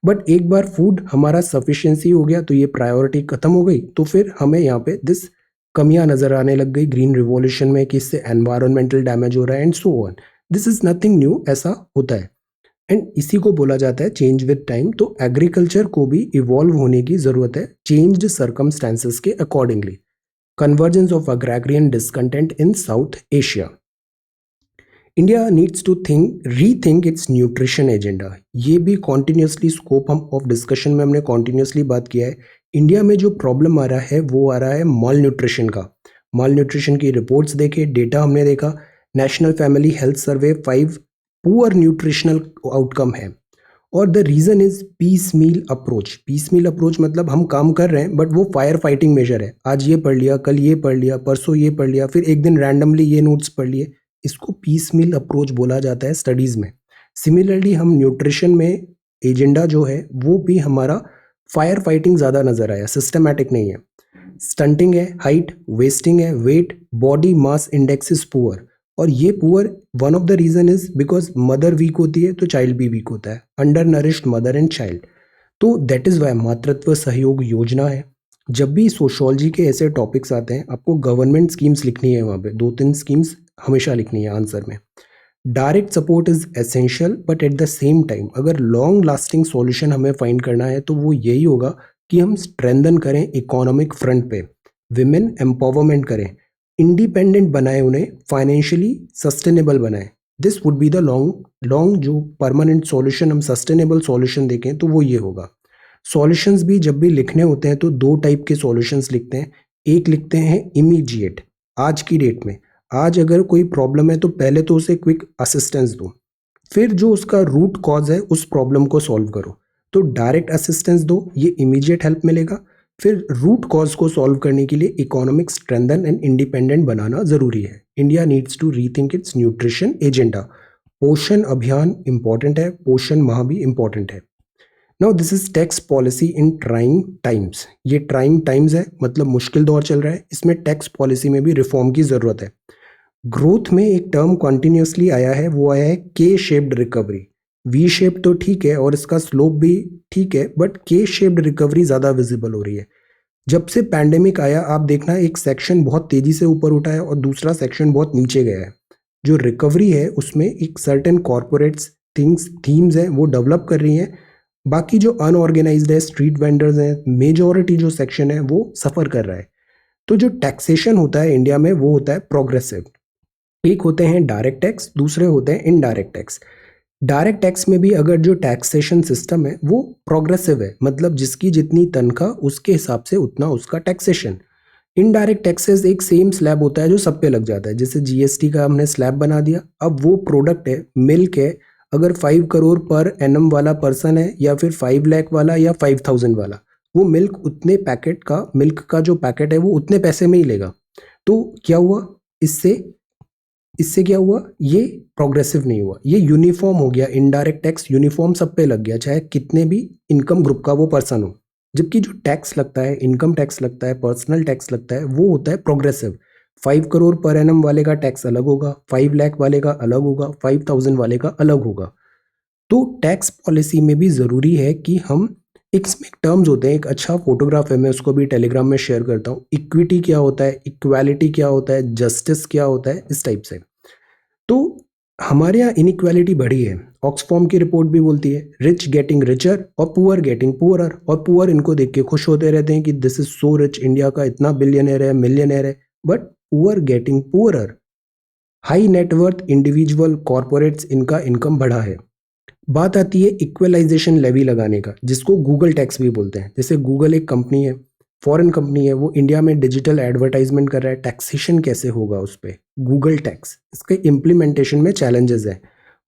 बट एक बार फूड हमारा सफिशिएंसी हो गया तो ये प्रायोरिटी खत्म हो गई, तो फिर हमें यहाँ पे दिस कमियां नजर आने लग गई ग्रीन रिवॉल्यूशन में कि इससे एनवायरमेंटल डैमेज हो रहा है and so on. This is nothing new, ऐसा होता है एंड इसी को बोला जाता है चेंज विद टाइम। तो एग्रीकल्चर को भी इवॉल्व होने की जरूरत है चेंज्ड सर्कमस्टेंसेस के accordingly. Convergence of agrarian discontent in South Asia. India needs to think rethink its nutrition agenda. ये भी कॉन्टिन्यूसली स्कोप हम ऑफ डिस्कशन में हमने कॉन्टिन्यूसली बात किया है। इंडिया में जो प्रॉब्लम आ रहा है वो आ रहा है माल न्यूट्रिशन का। माल न्यूट्रिशन की रिपोर्ट्स देखे, डेटा हमने देखा, national family health survey 5 poor nutritional outcome है। और the reason is piecemeal approach. Piecemeal approach मतलब हम काम कर रहे हैं बट वो फायर फाइटिंग मेजर है। आज ये पढ़ लिया, कल ये पढ़ लिया, परसों ये पढ़ लिया, फिर एक दिन रैंडमली ये नोट्स पढ़ लिए। इसको पीस मील अप्रोच बोला जाता है स्टडीज में। सिमिलरली हम न्यूट्रिशन में एजेंडा जो है वो भी हमारा फायर फाइटिंग ज़्यादा नजर आया, सिस्टमैटिक नहीं है। स्टंटिंग है, हाइट, वेस्टिंग है, weight, body mass index is poor. और ये poor one of the reason is because mother weak होती है तो चाइल्ड भी वीक होता है, undernourished mother and child. तो that is why Matritva Sahyog योजना है। जब भी सोशोलॉजी के ऐसे टॉपिक्स आते हैं आपको गवर्नमेंट स्कीम्स लिखनी है, वहाँ पे 2-3 स्कीम्स हमेशा लिखनी है आंसर में। Direct support is essential but at the same time अगर लॉन्ग लास्टिंग सॉल्यूशन हमें फाइंड करना है तो वो यही होगा कि हम स्ट्रेंथन करें इकोनॉमिक फ्रंट पे, विमेन एम्पावरमेंट करें, इंडिपेंडेंट बनाए, उन्हें फाइनेंशियली सस्टेनेबल बनाए। This would be the long long जो परमानेंट सॉल्यूशन, हम सस्टेनेबल सॉल्यूशन देखें तो वो ये होगा। सॉल्यूशंस भी जब भी लिखने होते हैं तो 2 टाइप के सॉल्यूशंस लिखते हैं। एक लिखते हैं इमीडिएट, आज की डेट में, आज अगर कोई प्रॉब्लम है तो पहले तो उसे क्विक असिस्टेंस दो, फिर जो उसका रूट कॉज है उस प्रॉब्लम को सॉल्व करो। तो डायरेक्ट असिस्टेंस दो, ये इमीडिएट हेल्प मिलेगा। फिर रूट कॉज को सॉल्व करने के लिए इकोनॉमिक स्ट्रेंथन एंड इंडिपेंडेंट बनाना जरूरी है। India needs to rethink its nutrition agenda. Poshan Abhiyaan important है, पोषण माह भी इंपॉर्टेंट है। Now this is tax policy in trying times. ये ट्राइंग टाइम्स है मतलब मुश्किल दौर चल रहा है, इसमें टैक्स पॉलिसी में भी रिफॉर्म की जरूरत है। ग्रोथ में एक टर्म कॉन्टिन्यूसली आया है, वो आया है के शेप्ड रिकवरी। वी शेप तो ठीक है और इसका स्लोप भी ठीक है बट के शेप्ड रिकवरी ज़्यादा विजिबल हो रही है। जब से पैंडेमिक आया आप देखना एक सेक्शन बहुत तेजी से ऊपर उठा है और दूसरा सेक्शन बहुत नीचे गया है। जो रिकवरी है उसमें एक सर्टेन कॉर्पोरेट्स थिंग्स थीम्स हैं वो डेवलप कर रही हैं, बाकी जो अनऑर्गेनाइज्ड है, स्ट्रीट वेंडर्स हैं, मेजॉरिटी जो सेक्शन है वो सफ़र कर रहा है। तो जो टैक्सेशन होता है इंडिया में वो होता है प्रोग्रेसिव। एक होते हैं डायरेक्ट टैक्स, दूसरे होते हैं इनडायरेक्ट टैक्स। डायरेक्ट टैक्स में भी अगर जो टैक्सेशन सिस्टम है वो प्रोग्रेसिव है, मतलब जिसकी जितनी तनख्वाह उसके हिसाब से उतना उसका टैक्सेशन। इनडायरेक्ट टैक्सेस एक सेम स्लैब होता है जो सब पे लग जाता है, जैसे जीएसटी का हमने स्लैब बना दिया। अब वो प्रोडक्ट है, मिल्क है, अगर 5 करोड़ पर एनम वाला पर्सन है या फिर 5 लाख वाला या 5,000 वाला, वो मिल्क उतने पैकेट का, मिल्क का जो पैकेट है वो उतने पैसे में ही लेगा। तो क्या हुआ इससे, इससे क्या हुआ, ये प्रोग्रेसिव नहीं हुआ, ये यूनिफॉर्म हो गया। इनडायरेक्ट टैक्स यूनिफॉर्म सब पे लग गया, चाहे कितने भी इनकम ग्रुप का वो पर्सन हो। जबकि जो टैक्स लगता है, इनकम टैक्स लगता है, पर्सनल टैक्स लगता है, वो होता है प्रोग्रेसिव। 5 करोड़ पर एनम वाले का टैक्स अलग होगा, 5 लाख वाले का अलग होगा, 5,000 वाले का अलग होगा। तो टैक्स पॉलिसी में भी ज़रूरी है कि हम, इसमें टर्म्स होते हैं, एक अच्छा फोटोग्राफ है, मैं उसको भी टेलीग्राम में शेयर करता हूँ। इक्विटी क्या होता है, इक्वालिटी क्या होता है, जस्टिस क्या होता है, इस टाइप से। तो हमारे यहाँ इनइक्वालिटी बढ़ी है। ऑक्सफॉर्म की रिपोर्ट भी बोलती है रिच गेटिंग रिचर और पुअर गेटिंग पुअरर, और पुअर इनको देख के खुश होते रहते हैं कि this is so rich, India का इतना बिलियनर है, मिलियनर है, but poor getting poorer. High net worth individual corporates, इनका इनकम बढ़ा है। बात आती है इक्वलाइजेशन लेवी लगाने का, जिसको गूगल टैक्स भी बोलते हैं। जैसे गूगल एक कंपनी है, फॉरेन कंपनी है, वो इंडिया में डिजिटल एडवर्टाइजमेंट कर रहा है, टैक्सेशन कैसे होगा उस पर, गूगल टैक्स, इसके इम्प्लीमेंटेशन में चैलेंजेस है।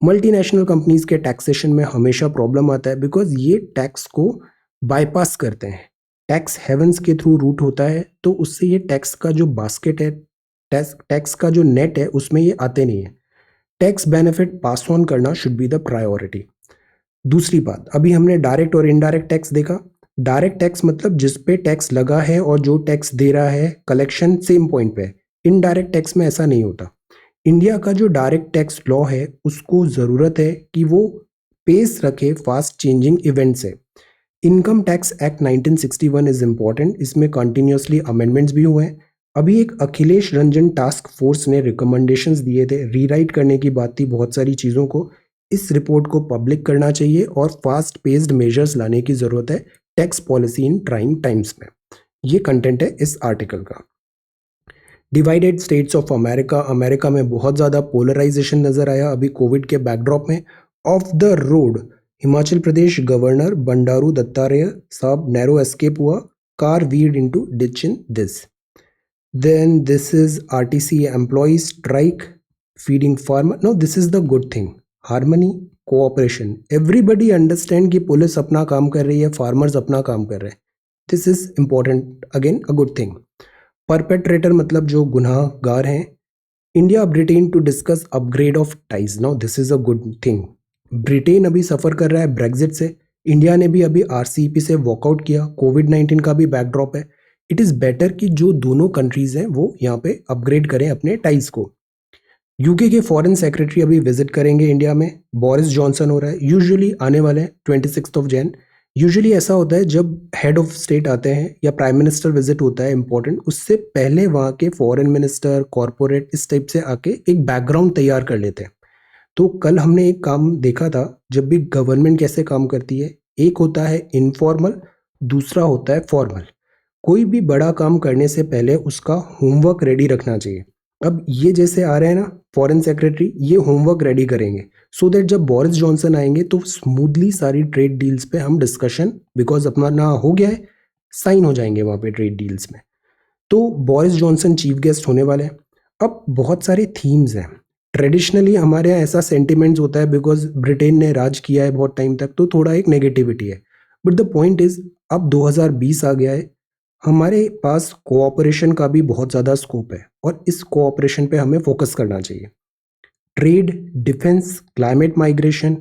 मल्टीनेशनल कंपनीज के टैक्सेशन में हमेशा प्रॉब्लम आता है बिकॉज ये टैक्स को बाईपास करते हैं, टैक्स हेवंस के थ्रू रूट होता है, तो उससे ये टैक्स का जो बास्केट है, टैक्स का जो नेट है उसमें ये आते नहीं है। टैक्स बेनिफिट पास ऑन करना शुड बी द प्रायोरिटी। दूसरी बात, अभी हमने डायरेक्ट और इनडायरेक्ट टैक्स देखा। डायरेक्ट टैक्स मतलब जिस पे टैक्स लगा है और जो टैक्स दे रहा है, कलेक्शन सेम पॉइंट पे है। इनडायरेक्ट टैक्स में ऐसा नहीं होता। इंडिया का जो डायरेक्ट टैक्स लॉ है उसको ज़रूरत है कि वो पेस रखे फास्ट चेंजिंग इवेंट से। Income tax act 1961 is important, इसमें कंटिन्यूसली अमेंडमेंट्स भी हुए हैं। अभी एक अखिलेश रंजन टास्क फोर्स ने रिकमेंडेशंस दिए थे, रीराइट करने की बात थी बहुत सारी चीज़ों को। इस रिपोर्ट को पब्लिक करना चाहिए और फास्ट पेस्ड मेजर्स लाने की ज़रूरत है tax policy in trying times में। ये कंटेंट है इस आर्टिकल का। Divided states of America, America में बहुत ज़्यादा पोलराइजेशन नज़र आया अभी कोविड के बैकड्रॉप में। Off the road, Himachal Pradesh governor Bandaru Dattatreya साहब नैरो एस्केप हुआ, car veered into ditch in this. Then this is RTC employ strike feeding farmer. No, this is the good thing, harmony, cooperation, everybody understand कि police अपना काम कर रही है, farmers अपना काम कर रहे हैं। This is important, again a good thing. Perpetrator मतलब जो गुनाहगार हैं। India Britain to discuss upgrade of ties. Now this is a good thing. Britain अभी सफर कर रहा है ब्रेग्जिट से, इंडिया ने भी अभी आरसीईपी से वॉकआउट किया, कोविड-19 का भी बैकड्रॉप है। इट इज बेटर कि जो दोनों कंट्रीज हैं वो यहाँ पे अपग्रेड करें अपने टाइज को। यूके के फॉरेन सेक्रेटरी अभी विजिट करेंगे इंडिया में, बोरिस जॉनसन हो रहा है, यूजुअली आने वाले हैं 26 जैन। यूजुअली ऐसा होता है जब हेड ऑफ स्टेट आते हैं या प्राइम मिनिस्टर विजिट होता है इंपॉर्टेंट, उससे पहले वहाँ के फॉरेन मिनिस्टर, कॉरपोरेट इस टाइप से आके एक बैकग्राउंड तैयार कर लेते हैं। तो कल हमने एक काम देखा था, जब भी गवर्नमेंट कैसे काम करती है, एक होता है इनफॉर्मल, दूसरा होता है फॉर्मल। कोई भी बड़ा काम करने से पहले उसका होमवर्क रेडी रखना चाहिए। अब ये जैसे आ रहे हैं ना फॉरेन सेक्रेटरी, ये होमवर्क रेडी करेंगे सो दैट जब बोरिस जॉनसन आएंगे तो स्मूथली सारी ट्रेड डील्स पे हम डिस्कशन, बिकॉज अपना ना हो गया है, साइन हो जाएंगे वहाँ पे ट्रेड डील्स में। तो बोरिस जॉनसन चीफ गेस्ट होने वाले हैं। अब बहुत सारे थीम्स हैं। ट्रेडिशनली हमारे यहाँ ऐसा सेंटिमेंट्स होता है बिकॉज ब्रिटेन ने राज किया है बहुत टाइम तक, तो थोड़ा एक नेगेटिविटी है। बट द पॉइंट इज अब 2020 आ गया है, हमारे पास कोऑपरेशन का भी बहुत ज़्यादा स्कोप है और इस कोऑपरेशन पे हमें फोकस करना चाहिए। Trade, defence, climate migration,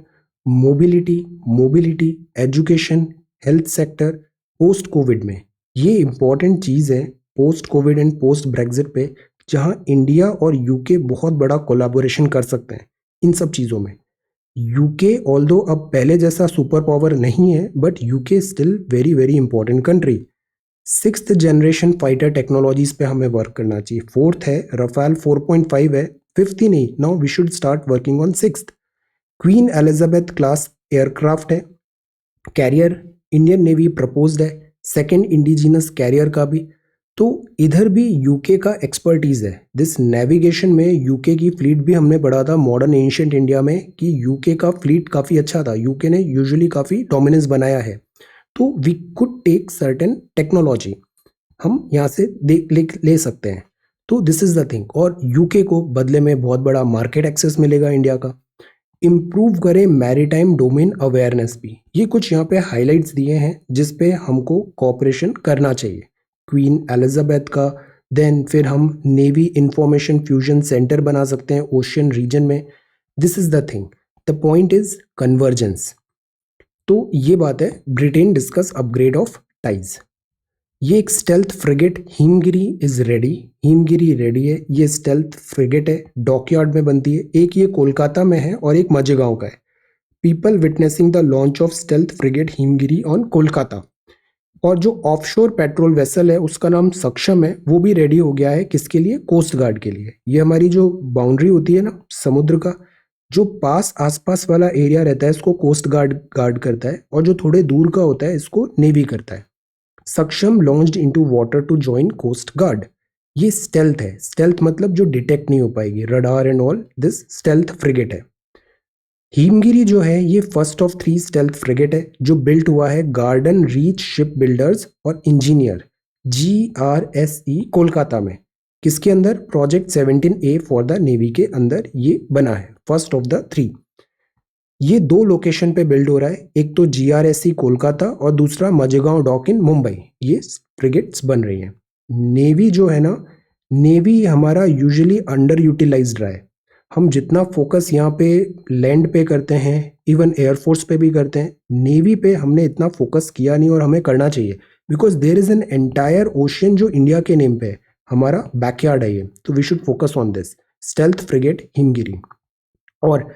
mobility, education, health sector, post Covid में ये इंपॉर्टेंट चीज़ है post Covid and post Brexit पे, जहां इंडिया और यूके बहुत बड़ा कोलैबोरेशन कर सकते हैं इन सब चीज़ों में। यूके ऑल्दो अब पहले जैसा सुपर पावर नहीं है, but UK still very very important country. 6th generation fighter technologies पे हमें वर्क करना चाहिए। 4th है रफाल 4.5 है, 5th ही नहीं, now we should start working on 6th। Queen Elizabeth class aircraft है। कैरियर इंडियन नेवी प्रपोज्ड है, सेकेंड इंडिजिनस कैरियर का भी। तो इधर भी यूके का एक्सपर्टीज है। दिस नेविगेशन में यूके की फ्लीट भी हमने पढ़ा था मॉडर्न एंशिएंट इंडिया में कि यूके का फ्लीट काफ़ी अच्छा था, यूके ने यूजुअली काफ़ी डोमिनेंस बनाया है। तो we could take certain technology, हम यहाँ से ले सकते हैं। तो दिस इज द थिंग, और यूके को बदले में बहुत बड़ा मार्केट एक्सेस मिलेगा इंडिया का। इम्प्रूव करें मैरीटाइम डोमेन अवेयरनेस भी, ये कुछ यहाँ पे हाइलाइट्स दिए हैं जिस पे हमको कॉपरेशन करना चाहिए। क्वीन एलिजाबेथ का, देन फिर हम नेवी इंफॉर्मेशन फ्यूजन सेंटर बना सकते हैं ओशियन रीजन में। This is the thing, the point is convergence. तो ये बात है, Britain discuss upgrade of ties. ये एक stealth frigate Himgiri is ready, Himgiri ready है। ये स्टेल्थ फ्रिगेट है, डॉकयार्ड में बनती है। एक ये कोलकाता में है और एक मजेगांव का है। People witnessing the launch of stealth frigate Himgiri on Kolkata. और जो ऑफशोर पेट्रोल वेसल है उसका नाम सक्षम है, वो भी रेडी हो गया है। किसके लिए? कोस्ट गार्ड के लिए। ये हमारी जो बाउंड्री होती है ना समुद्र का, जो पास आसपास वाला एरिया रहता है इसको कोस्ट गार्ड करता है, और जो थोड़े दूर का होता है इसको नेवी करता है। Saksham launched into water to join coast guard. ये स्टेल्थ है, स्टेल्थ मतलब जो डिटेक्ट नहीं हो पाएगी, radar and all, this stealth frigate है। हिमगिरी जो है ये फर्स्ट ऑफ 3 स्टेल्थ फ्रिगेट है जो बिल्ट हुआ है गार्डन रीच शिप बिल्डर्स और इंजीनियर GRSE कोलकाता में। किसके अंदर? Project 17A for the navy के अंदर ये बना है, फर्स्ट ऑफ द 3। ये 2 लोकेशन पे बिल्ड हो रहा है, एक तो GRSE कोलकाता और दूसरा मजेगांव डॉक इन मुंबई। ये फ्रिगेट्स बन रही हैं। नेवी जो है ना, नेवी हमारा यूजुअली अंडर यूटिलाइज्ड रहा है। हम जितना फोकस यहाँ पे लैंड पे करते हैं, इवन एयरफोर्स पे भी करते हैं, नेवी पे हमने इतना फोकस किया नहीं और हमें करना चाहिए, because there is an entire ocean जो इंडिया के नेम पे है, हमारा बैकयार्ड है ये। तो we should focus on this stealth frigate Himgiri. और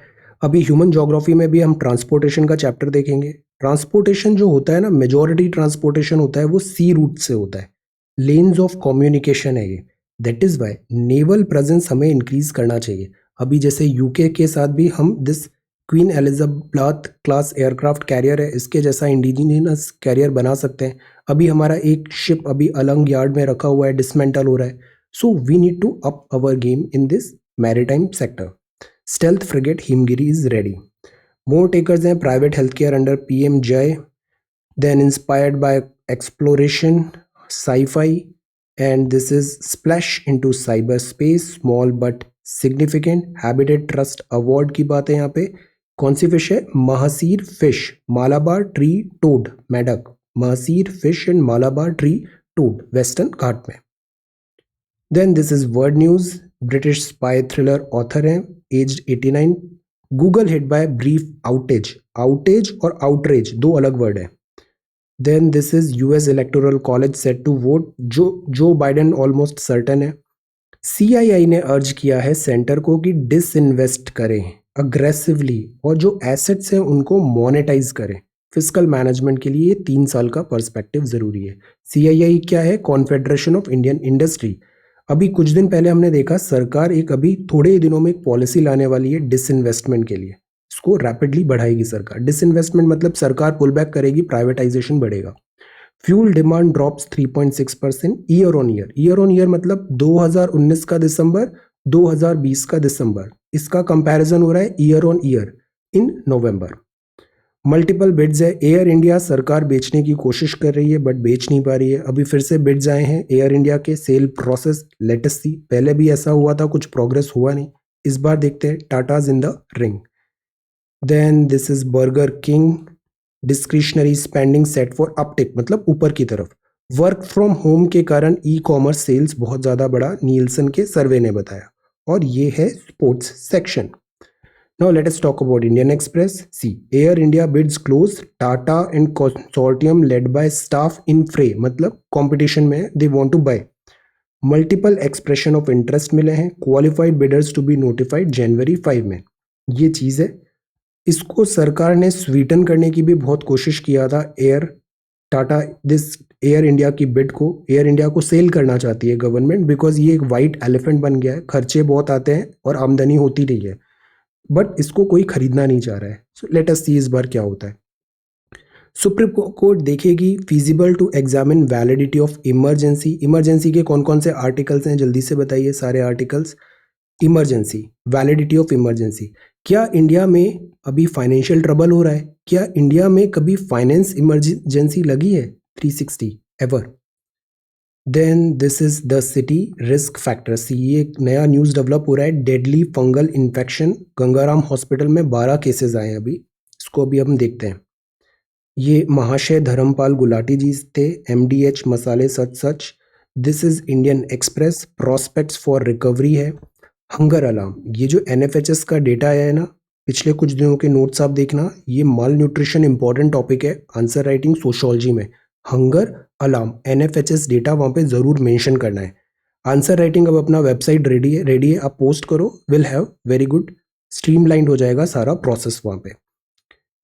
अभी ह्यूमन ज्योग्राफी में भी हम ट्रांसपोर्टेशन का चैप्टर देखेंगे। ट्रांसपोर्टेशन जो होता है ना, मेजॉरिटी ट्रांसपोर्टेशन होता है वो सी रूट से होता है, लेन्स ऑफ कम्युनिकेशन है ये। That is why naval presence हमें इंक्रीज करना चाहिए। अभी जैसे यूके के साथ भी हम this Queen Elizabeth class aircraft carrier है, इसके जैसा इंडिजिनियस कैरियर बना सकते हैं। अभी हमारा एक शिप अभी अलंग यार्ड में रखा हुआ है, डिसमेंटल हो रहा है। So we need to up our game in this maritime sector. Stealth frigate Himgiri is ready. More takers हैं private health care under PM Jay, then inspired by exploration, sci-fi, and this is splash into cyberspace, small but significant habitat trust award की बात है यहाँ पे। कौन सी fish है? Mahseer fish, Malabar tree toad मेढक, mahseer fish and Malabar tree toad western Ghat में। Then this is world news, British spy thriller author हैं, aged 89। Google hit by brief outage, outage और आउटरेज दो अलग वर्ड है। Then this is US electoral college set to vote, Joe Biden almost certain है। CII ने urge किया है centre को कि डिसइन्वेस्ट करें अग्रेसिवली और जो एसेट्स हैं उनको मोनेटाइज करें। फिस्कल मैनेजमेंट के लिए 3 साल का पर्सपेक्टिव जरूरी है। सीआईआई क्या है? Confederation of Indian industry. अभी कुछ दिन पहले हमने देखा सरकार एक अभी थोड़े ही दिनों में एक पॉलिसी लाने वाली है डिसइन्वेस्टमेंट के लिए, इसको रैपिडली बढ़ाएगी सरकार। डिसइन्वेस्टमेंट मतलब सरकार पुल बैक करेगी, प्राइवेटाइजेशन बढ़ेगा। Fuel demand drops 3.6% year on year मतलब 2019 का दिसंबर 2020 का दिसंबर, इसका कंपैरिजन हो रहा है year on year in November. Multiple bids है, एयर इंडिया सरकार बेचने की कोशिश कर रही है बट बेच नहीं पा रही है। अभी फिर से बिड्स आए हैं एयर इंडिया के, सेल प्रोसेस लेटेस्ट सी, पहले भी ऐसा हुआ था, कुछ प्रोग्रेस हुआ नहीं, इस बार देखते हैं Tatas in the ring. Then this is Burger King, discretionary spending set for uptick मतलब ऊपर की तरफ। वर्क फ्रॉम होम के कारण ई कॉमर्स सेल्स बहुत ज्यादा बढ़ा, नीलसन के सर्वे ने बताया। और ये है sports section. Now let us talk about Indian Express. See, Air India bids close, Tata and consortium led by staff in fray मतलब competition में they want to buy. Multiple expression of interest मिले हैं, qualified bidders to be notified January 5 में। ये चीज़ है, इसको सरकार ने स्वीटन करने की भी बहुत कोशिश किया था। टाटा दिस एयर इंडिया की बिड को, एयर इंडिया को सेल करना चाहती है गवर्नमेंट, बिकॉज ये एक वाइट एलिफेंट बन गया है, खर्चे बहुत आते हैं और आमदनी होती नहीं है, बट इसको कोई खरीदना नहीं चाह रहा है। सो लेट अस सी इस बार क्या होता है। सुप्रीम कोर्ट देखेगी feasible to examine validity of emergency. Emergency के कौन कौन से आर्टिकल्स हैं, जल्दी से बताइए सारे articles. Emergency, validity of emergency, क्या इंडिया में अभी फाइनेंशियल ट्रबल हो रहा है? क्या इंडिया में कभी फाइनेंस इमरजेंसी लगी है 360 ever? Then this is the city risk factor. See, ये एक नया न्यूज़ डेवलप हो रहा है, deadly fungal infection, Gangaram hospital में 12 केसेस आए हैं अभी, इसको अभी हम देखते हैं। ये महाशय धर्मपाल गुलाटी जी थे, MDH मसाले सच सच। This is Indian Express, prospects for recovery है। हंगर अलार्म, ये जो NFHS का डेटा आया है ना, पिछले कुछ दिनों के नोट्स आप देखना, ये माल न्यूट्रिशन इंपॉर्टेंट टॉपिक है आंसर राइटिंग सोशियोलॉजी में। हंगर अलार्म NFHS डेटा वहाँ पे ज़रूर मेंशन करना है। आंसर राइटिंग अब अपना वेबसाइट रेडी है, आप पोस्ट करो, will have very good, streamlined हो जाएगा सारा प्रोसेस वहाँ पे।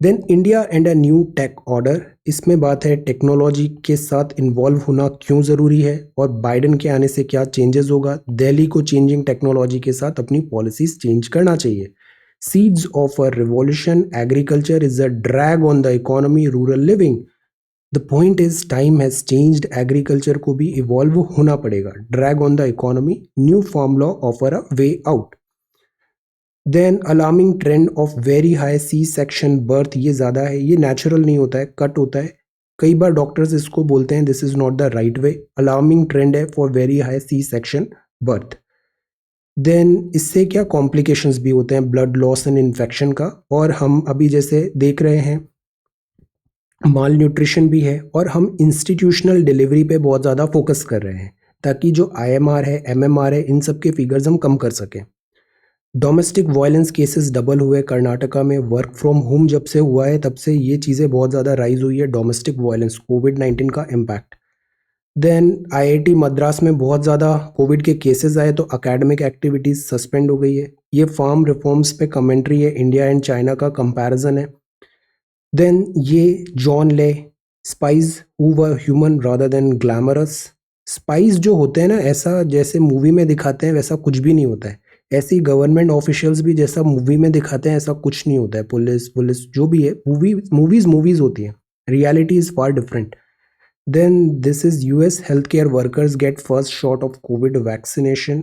Then India and a new tech order, इसमें बात है टेक्नोलॉजी के साथ इन्वॉल्व होना क्यों ज़रूरी है और बाइडेन के आने से क्या चेंजेस होगा। दिल्ली को चेंजिंग टेक्नोलॉजी के साथ अपनी पॉलिसीज चेंज करना चाहिए। Seeds of a revolution, agriculture is a drag on the economy, rural living. The point is time has changed, agriculture को भी इवॉल्व होना पड़ेगा। Drag on the economy, new farm law offer a way out. Then alarming trend of very high C section birth, ये ज़्यादा है, ये natural नहीं होता है, कट होता है। कई बार डॉक्टर्स इसको बोलते हैं this is not the right way. Alarming trend है for very high C section birth. Then इससे क्या कॉम्प्लिकेशंस भी होते हैं, ब्लड लॉस एंड इन्फेक्शन का, और हम अभी जैसे देख रहे हैं माल न्यूट्रिशन भी है, और हम इंस्टीट्यूशनल डिलीवरी पे बहुत ज़्यादा फोकस कर रहे हैं ताकि जो IMR है, MMR है, इन सब के फिगर्स हम कम कर सकें। डोमेस्टिक वायलेंस केसेस डबल हुए कर्नाटका में, वर्क फ्रॉम होम जब से हुआ है तब से ये चीज़ें बहुत ज़्यादा राइज हुई है, डोमेस्टिक वायलेंस, कोविड-19 का इम्पैक्ट। देन आईआईटी मद्रास में बहुत ज़्यादा कोविड के केसेस आए तो एकेडमिक एक्टिविटीज़ सस्पेंड हो गई है। ये फार्म रिफॉर्म्स पे कमेंट्री है, इंडिया एंड चाइना का कंपैरिजन है। देन ये जॉन ले, spies who were human rather than glamorous. Spice जो होते हैं ना, ऐसा जैसे मूवी में दिखाते हैं वैसा कुछ भी नहीं होता है। ऐसे ही गवर्नमेंट ऑफिशियल्स भी जैसा मूवी में दिखाते हैं ऐसा कुछ नहीं होता है। पुलिस पुलिस जो भी है, मूवीज होती है, reality is far different. Then this is US, health care workers get first shot of covid vaccination.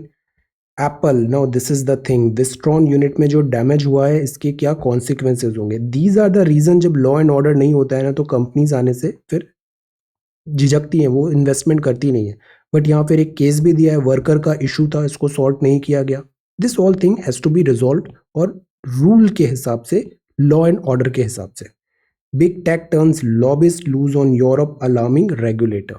Apple, now this is the thing, Wistron unit में जो डैमेज हुआ है इसके क्या कॉन्सिक्वेंसेज होंगे। These are the reason. जब law and order नहीं होता है ना तो कंपनीज आने से फिर झिझकती हैं, वो इन्वेस्टमेंट करती नहीं है। बट यहाँ फिर एक केस भी दिया है, वर्कर का इशू था, इसको सॉर्ट नहीं किया गया। This all thing has to be resolve, और रूल के हिसाब से, लॉ एंड ऑर्डर के हिसाब से। Big tech turns lobbyist loose on Europe alarming regulator.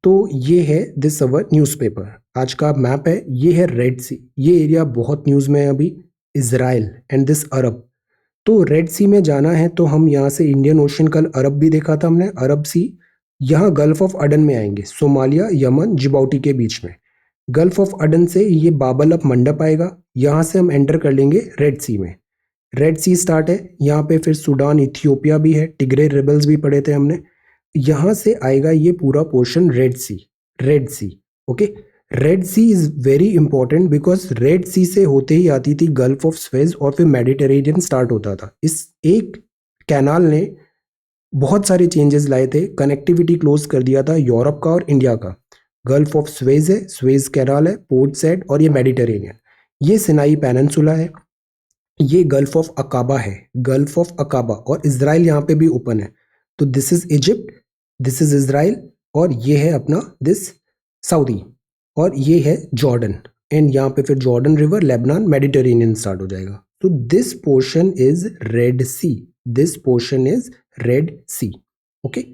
तो ये है दिस अवर न्यूज़पेपर। आज का मैप है, ये है रेड सी। ये एरिया बहुत न्यूज़ में है अभी, इजराइल एंड दिस अरब। तो रेड सी में जाना है तो हम यहाँ से इंडियन ओशन, कल अरब भी देखा था हमने, अरब सी। यहाँ गल्फ ऑफ अडन में आएंगे, सोमालिया, यमन, जिबौटी के बीच में। गल्फ ऑफ अडन से ये बाबल अप मंडप आएगा, यहाँ से हम एंटर कर लेंगे रेड सी में। रेड सी स्टार्ट है यहाँ पे, फिर सूडान, इथियोपिया भी है, टिग्रे रिबल्स भी पढ़े थे हमने। यहाँ से आएगा ये पूरा portion Red Sea. Red Sea, okay. Red Sea is very important because Red Sea से होते ही आती थी गल्फ ऑफ स्वेज और फिर मेडिटेरेनियन स्टार्ट होता था। इस एक कैनाल ने बहुत सारे चेंजेस लाए थे, कनेक्टिविटी क्लोज कर दिया था यूरोप का और इंडिया का। गल्फ ऑफ स्वेज है, स्वेज कैनाल है, पोर्ट साइड, और ये मेडिटेरेनियन। ये सिनाई पेनिनसुला है, ये गल्फ ऑफ अकाबा है, गल्फ ऑफ अकाबा, और इसराइल यहाँ पे भी ओपन है। तो this is Egypt, this is Israel, और ये है अपना दिस सऊदी, और ये है जॉर्डन। एंड यहाँ पे फिर Jordan River, Lebanon, Mediterranean start हो जाएगा। तो this portion is Red Sea, this portion is Red Sea, okay.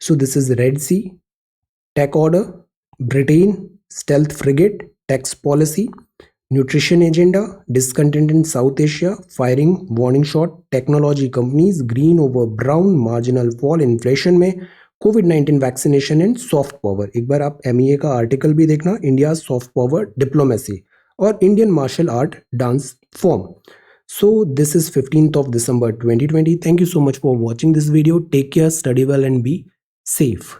So this is Red Sea. Tech order, Britain, stealth frigate, tax policy, nutrition agenda, discontent in South Asia, firing warning shot, technology companies, green over brown, marginal fall inflation में, कोविड-19 vaccination and soft power. एक बार आप MEA का article भी देखना, India soft power diplomacy, और Indian martial art dance form. So this is 15th of December 2020. Thank you so much for watching this video. Take care, study well and be safe.